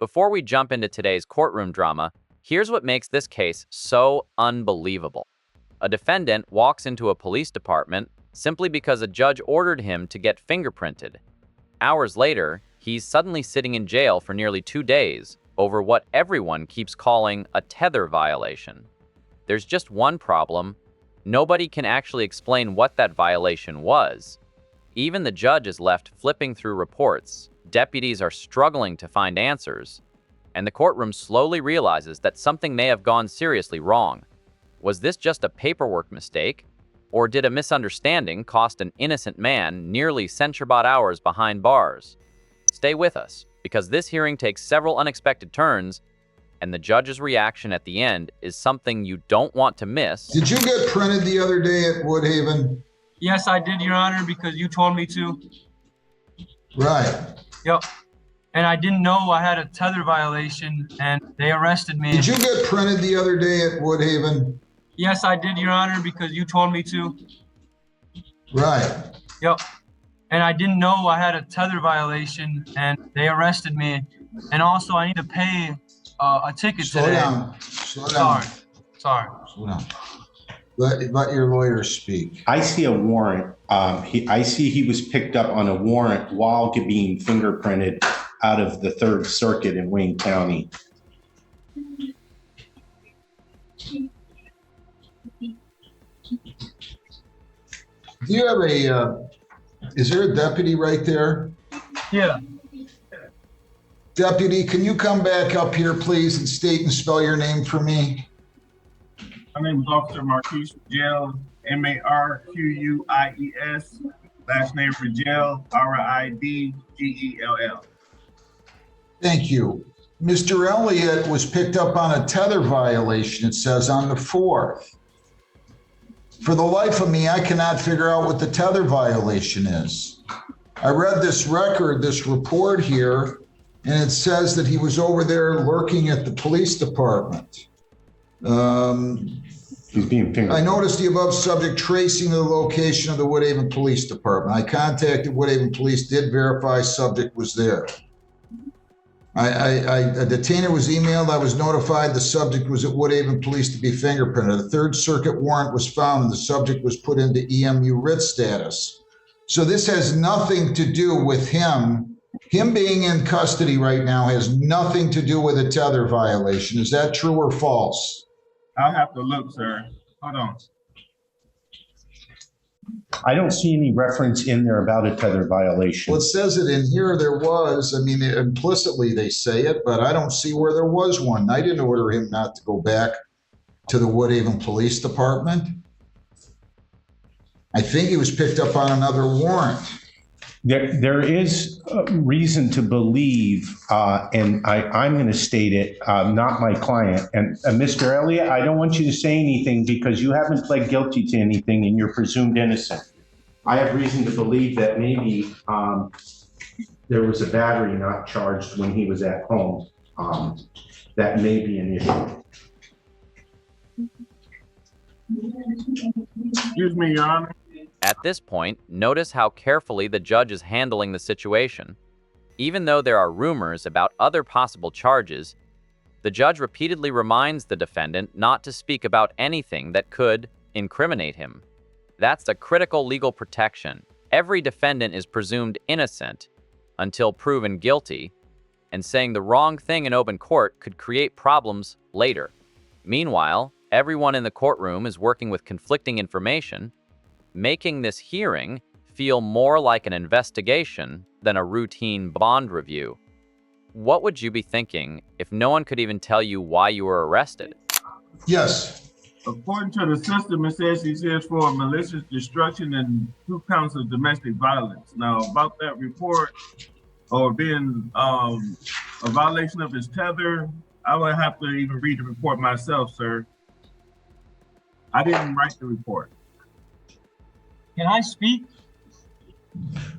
Before we jump into today's courtroom drama, here's what makes this case so unbelievable. A defendant walks into a police department simply because a judge ordered him to get fingerprinted. Hours later, he's suddenly sitting in jail for nearly 2 days over what everyone keeps calling a tether violation. There's just one problem. Nobody can actually explain what that violation was. Even the judge is left flipping through reports. Deputies are struggling to find answers, and the courtroom slowly realizes that something may have gone seriously wrong. Was this just a paperwork mistake, or did a misunderstanding cost an innocent man nearly censurebot hours behind bars? Stay with us, because this hearing takes several unexpected turns, and the judge's reaction at the end is something you don't want to miss. Did you get printed the other day at Woodhaven? Yes, I did, Your Honor, because you told me to. Right. Yep. And I didn't know I had a tether violation, and they arrested me. Did you get printed the other day at Woodhaven? Yes, I did, Your Honor, because you told me to. Right. Yep. And I didn't know I had a tether violation, and they arrested me. And also, I need to pay a ticket today. Slow down. Sorry. Slow down. Let your lawyer speak. I see a warrant. I see he was picked up on a warrant while being fingerprinted out of the 3rd Circuit in Wayne County. Do you have is there a deputy right there? Yeah. Deputy, can you come back up here, please, and state and spell your name for me? My name is Officer Marquise Rigel, Marquis. Last name Rigel, Ridgell. Thank you. Mr. Elliott was picked up on a tether violation, it says, on the 4th. For the life of me, I cannot figure out what the tether violation is. I read this report here, and it says that he was over there lurking at the police department. He's being fingerprinted. I noticed the above subject tracing the location of the Woodhaven Police Department. I contacted Woodhaven Police, did verify subject was there. A detainer was emailed. I was notified the subject was at Woodhaven Police to be fingerprinted. A 3rd Circuit warrant was found and the subject was put into EMU writ status. So this has nothing to do with him. Him being in custody right now has nothing to do with a tether violation. Is that true or false? I'll have to look, sir. Hold on. I don't see any reference in there about a tether violation. Well, it says it in here. There was. I mean, implicitly they say it, but I don't see where there was one. I didn't order him not to go back to the Woodhaven Police Department. I think he was picked up on another warrant. There is reason to believe, and I'm going to state it, not my client. And Mr. Elliott, I don't want you to say anything because you haven't pled guilty to anything and you're presumed innocent. I have reason to believe that maybe there was a battery not charged when he was at home. That may be an issue. Excuse me, Your Honor. At this point, notice how carefully the judge is handling the situation. Even though there are rumors about other possible charges, the judge repeatedly reminds the defendant not to speak about anything that could incriminate him. That's a critical legal protection. Every defendant is presumed innocent until proven guilty, and saying the wrong thing in open court could create problems later. Meanwhile, everyone in the courtroom is working with conflicting information, making this hearing feel more like an investigation than a routine bond review. What would you be thinking if no one could even tell you why you were arrested? Yes. According to the system, it says he's here for malicious destruction and 2 counts of domestic violence. Now, about that report or being a violation of his tether, I would have to even read the report myself, sir. I didn't write the report. Can I speak?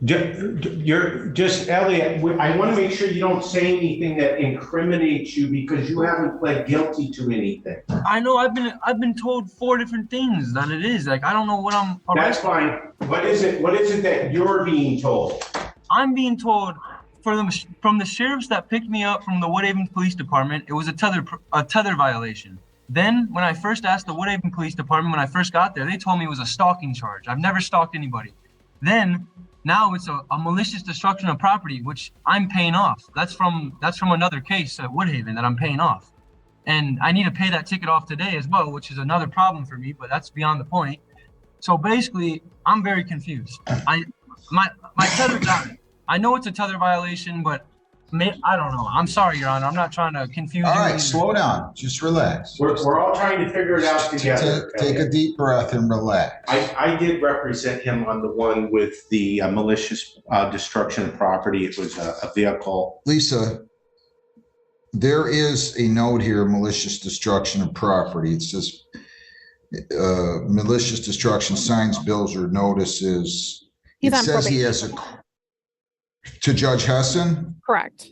You're just, Elliot, I want to make sure you don't say anything that incriminates you because you haven't pled guilty to anything. I know I've been told 4 different things that it is. Like, I don't know what I'm That's fine. What is it that you're being told? I'm being told from the sheriffs that picked me up from the Woodhaven Police Department, it was a tether violation. Then when I first asked the Woodhaven Police Department when I first got there, they told me it was a stalking charge. I've never stalked anybody. Then now it's a malicious destruction of property, which I'm paying off. That's from another case at Woodhaven that I'm paying off. And I need to pay that ticket off today as well, which is another problem for me, but that's beyond the point. So basically, I'm very confused. My tether got it. I know it's a tether violation, but I don't know. I'm sorry, Your Honor. I'm not trying to confuse you. All right, either. slow down. Just relax. We're all trying to figure it out together. Take a deep breath and relax. I did represent him on the one with the malicious destruction of property. It was a vehicle. Lisa, there is a note here, malicious destruction of property. It says malicious destruction, signs, bills, or notices. He's it on says probation. he has to Judge Hessen? Correct.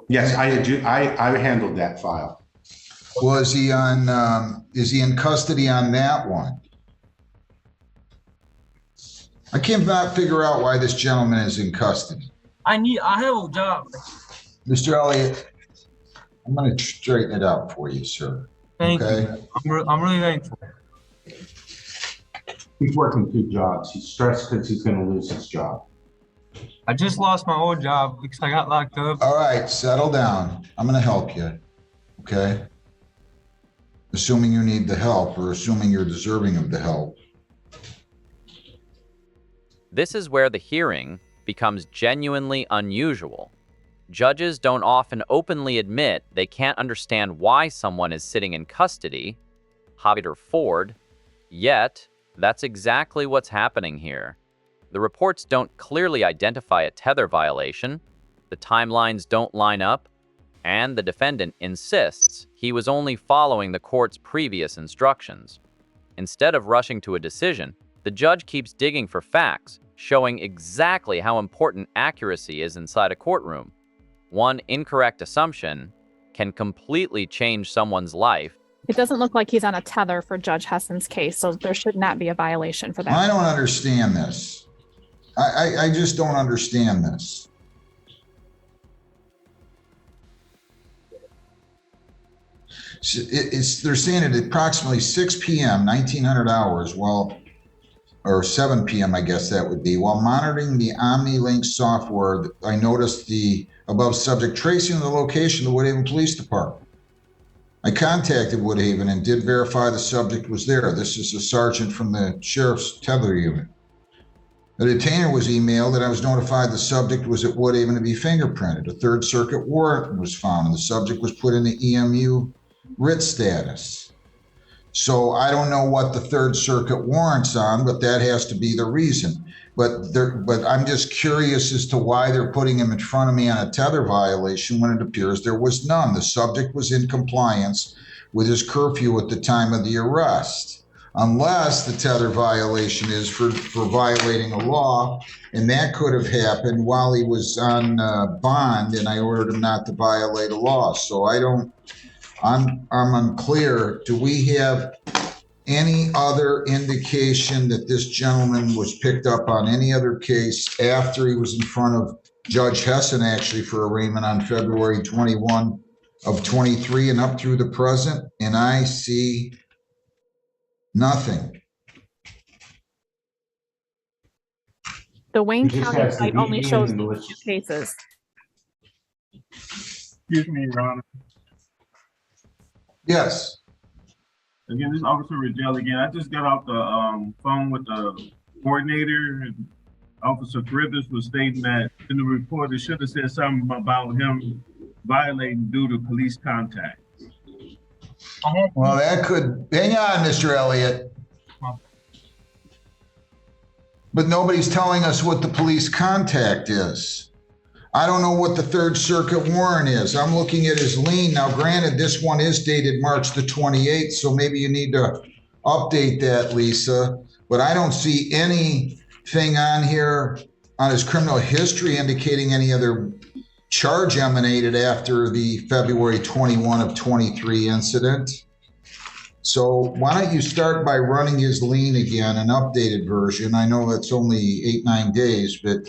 Yes, I handled that file. Was he on, is he in custody on that one? I cannot figure out why this gentleman is in custody. I have a job. Mr. Elliott, I'm going to straighten it out for you, sir. Thank Okay? you. I'm really thankful. He's working 2 jobs. He's stressed because he's going to lose his job. I just lost my old job because I got locked up. All right, settle down. I'm going to help you. Okay? Assuming you need the help or assuming you're deserving of the help. This is where the hearing becomes genuinely unusual. Judges don't often openly admit they can't understand why someone is sitting in custody, Javier or Ford, yet that's exactly what's happening here. The reports don't clearly identify a tether violation, the timelines don't line up, and the defendant insists he was only following the court's previous instructions. Instead of rushing to a decision, the judge keeps digging for facts, showing exactly how important accuracy is inside a courtroom. One incorrect assumption can completely change someone's life. It doesn't look like he's on a tether for Judge Hessen's case, so there should not be a violation for that. I don't understand this. I just don't understand this. They're saying at approximately 6 p.m., 1900 hours, or 7 p.m., I guess that would be, while monitoring the OmniLink software, I noticed the above subject tracing the location of the Woodhaven Police Department. I contacted Woodhaven and did verify the subject was there. This is a sergeant from the sheriff's tether unit. The detainer was emailed that I was notified the subject was at Woodhaven to be fingerprinted. A Third Circuit warrant was found and the subject was put in the EMU writ status. So I don't know what the Third Circuit warrant's on, but that has to be the reason. But I'm just curious as to why they're putting him in front of me on a tether violation when it appears there was none. The subject was in compliance with his curfew at the time of the arrest, unless the tether violation is for violating a law, and that could have happened while he was on bond, and I ordered him not to violate a law. So I'm unclear. Do we have any other indication that this gentleman was picked up on any other case after he was in front of Judge Hessen, actually, for arraignment on February 21 of 23 and up through the present? And I see nothing. The Wayne He just County has the site only VD shows and these malicious. 2 cases. Excuse me, Your Honor. Yes. Again, this is Officer Rigel again. I just got off the phone with the coordinator, and Officer Caribas was stating that in the report, it should have said something about him violating due to police contact. Well, that could, hang on, Mr. Elliott. But nobody's telling us what the police contact is. I don't know what the Third Circuit warrant is. I'm looking at his lien. Now, granted, this one is dated March the 28th, so maybe you need to update that, Lisa. But I don't see anything on here on his criminal history indicating any other charge emanated after the February 21 of 23 incident. So why don't you start by running his lien again, an updated version? I know that's only 8-9 days, but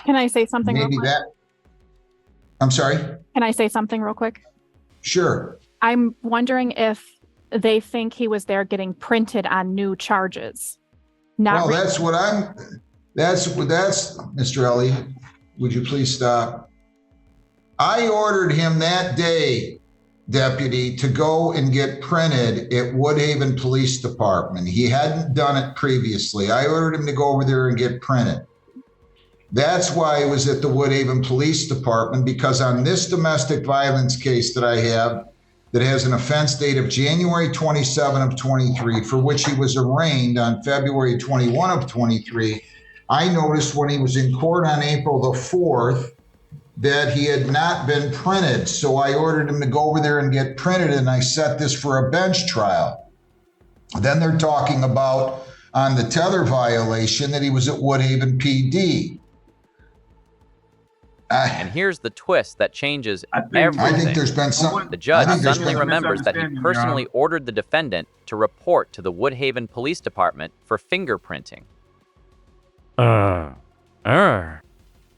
Can I say something real Maybe quick? I'm sorry? Can I say something real quick? Sure. I'm wondering if they think he was there getting printed on new charges. Not Well, that's Mr. Elliott, would you please stop? I ordered him that day, Deputy, to go and get printed at Woodhaven Police Department. He hadn't done it previously. I ordered him to go over there and get printed. That's why I was at the Woodhaven Police Department, because on this domestic violence case that I have, that has an offense date of January 27 of 23, for which he was arraigned on February 21 of 23, I noticed when he was in court on April the 4th that he had not been printed. So I ordered him to go over there and get printed, and I set this for a bench trial. Then they're talking about on the tether violation that he was at Woodhaven PD. And here's the twist that changes everything. I think there's been some. The judge I think there's suddenly been- remembers that he personally ordered the defendant to report to the Woodhaven Police Department for fingerprinting.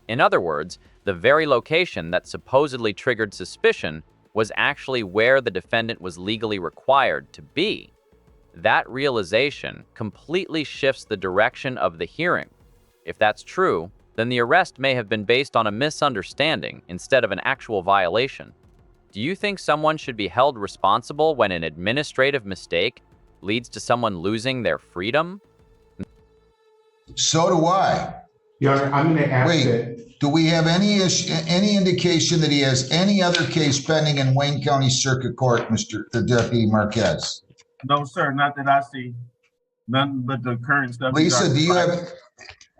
In other words, the very location that supposedly triggered suspicion was actually where the defendant was legally required to be. That realization completely shifts the direction of the hearing. If that's true, then the arrest may have been based on a misunderstanding instead of an actual violation. Do you think someone should be held responsible when an administrative mistake leads to someone losing their freedom? So do I. Your Honor, I'm going to ask Wait, that. do we have any indication that he has any other case pending in Wayne County Circuit Court, the Deputy Marquez? No, sir, not that I see. None but the current stuff. Lisa,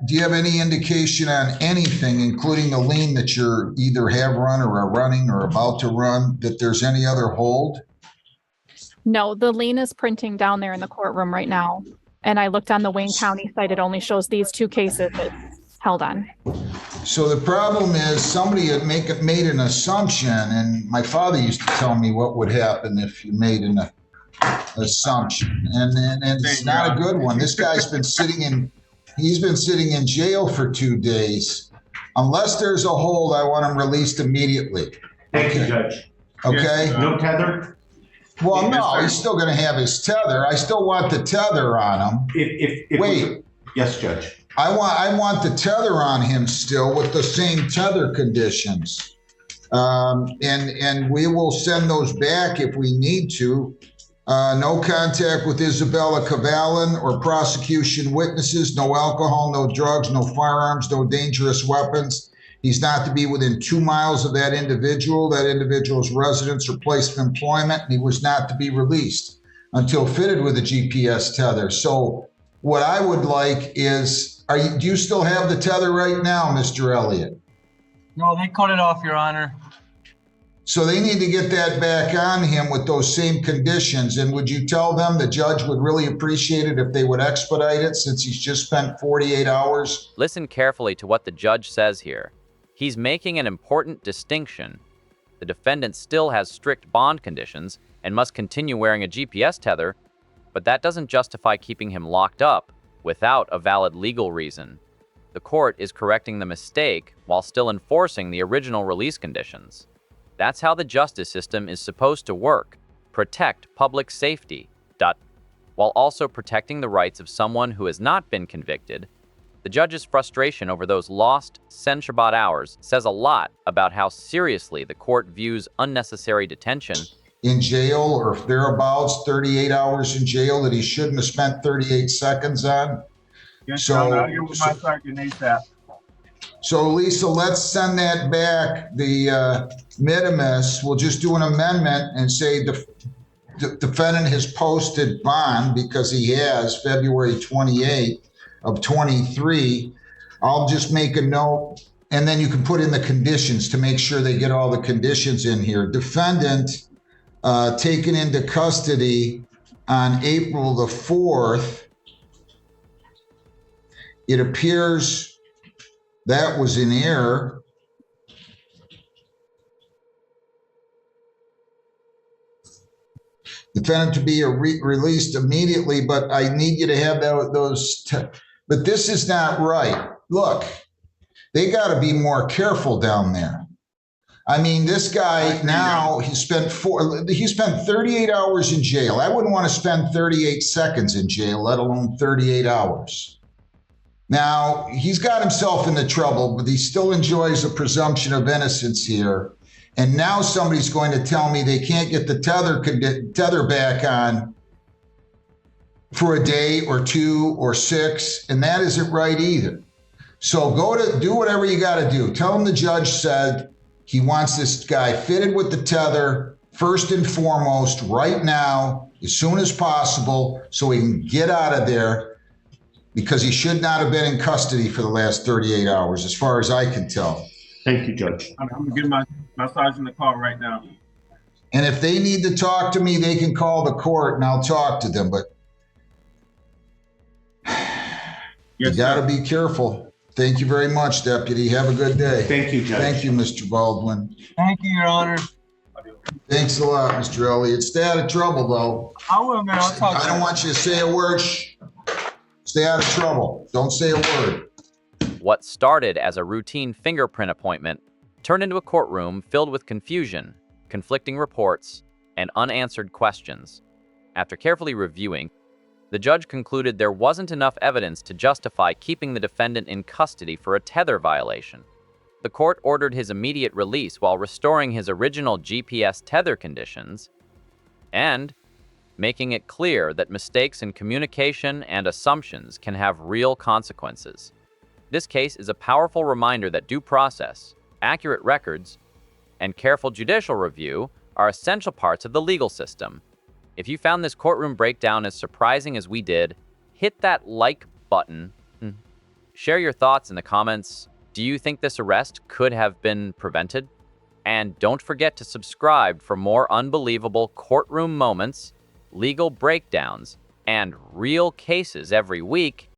do you have any indication on anything, including the lien that you're either have run or are running or about to run, that there's any other hold? No, the lien is printing down there in the courtroom right now. And I looked on the Wayne County site. It only shows these two cases it's held on. So the problem is somebody had made an assumption, and my father used to tell me what would happen if you made an assumption, and it's not a good one. This guy's been he's been sitting in jail for 2 days. Unless there's a hold, I want him released immediately. Thank you, Judge. Okay? No tether? Well, no, he's still going to have his tether. I still want the tether on him. Wait. Yes, Judge. I want the tether on him still with the same tether conditions. And we will send those back if we need to. No contact with Isabella Cavallan or prosecution witnesses, no alcohol, no drugs, no firearms, no dangerous weapons. He's not to be within 2 miles of that individual's residence or place of employment, and he was not to be released until fitted with a GPS tether. So what I would like is, do you still have the tether right now, Mr. Elliott? No, they cut it off, Your Honor. So they need to get that back on him with those same conditions. And would you tell them the judge would really appreciate it if they would expedite it, since he's just spent 48 hours? Listen carefully to what the judge says here. He's making an important distinction. The defendant still has strict bond conditions and must continue wearing a GPS tether, but that doesn't justify keeping him locked up without a valid legal reason. The court is correcting the mistake while still enforcing the original release conditions. That's how the justice system is supposed to work. Protect public safety, while also protecting the rights of someone who has not been convicted. The judge's frustration over those lost Sen-Shabbat hours says a lot about how seriously the court views unnecessary detention. In jail or thereabouts, 38 hours in jail that he shouldn't have spent 38 seconds on. Yes, So- Your Honor, I'll get with my sergeant ASAP. So Lisa, let's send that back. The minimus, we'll just do an amendment and say the defendant has posted bond because he has February 28 of 23. I'll just make a note, and then you can put in the conditions to make sure they get all the conditions in here. Defendant taken into custody on April the 4th. It appears that was in error. Defendant to be released immediately, but I need you to have those. But this is not right. Look, They got to be more careful down there. I mean, this guy now, he spent 38 hours in jail. I wouldn't want to spend 38 seconds in jail, let alone 38 hours. Now, he's got himself into trouble, but he still enjoys a presumption of innocence here. And now somebody's going to tell me they can't get the tether back on for a day or 2 or 6, and that isn't right either. So do whatever you got to do. Tell him the judge said he wants this guy fitted with the tether first and foremost right now, as soon as possible, so he can get out of there, because he should not have been in custody for the last 38 hours, as far as I can tell. Thank you, Judge. I'm gonna give my sergeant a call right now. And if they need to talk to me, they can call the court and I'll talk to them. But you got to be careful. Thank you very much, Deputy. Have a good day. Thank you, Judge. Thank you, Mr. Baldwin. Thank you, Your Honor. Thanks a lot, Mr. Elliott. Stay out of trouble, though. I will, man. I'll talk to I you. don't want you to say a word. Shh. Stay out of trouble. Don't say a word. What started as a routine fingerprint appointment turned into a courtroom filled with confusion, conflicting reports, and unanswered questions. After carefully reviewing, the judge concluded there wasn't enough evidence to justify keeping the defendant in custody for a tether violation. The court ordered his immediate release while restoring his original GPS tether conditions and making it clear that mistakes in communication and assumptions can have real consequences. This case is a powerful reminder that due process, accurate records, and careful judicial review are essential parts of the legal system. If you found this courtroom breakdown as surprising as we did, hit that like button. Share your thoughts in the comments. Do you think this arrest could have been prevented? And don't forget to subscribe for more unbelievable courtroom moments, legal breakdowns, and real cases every week.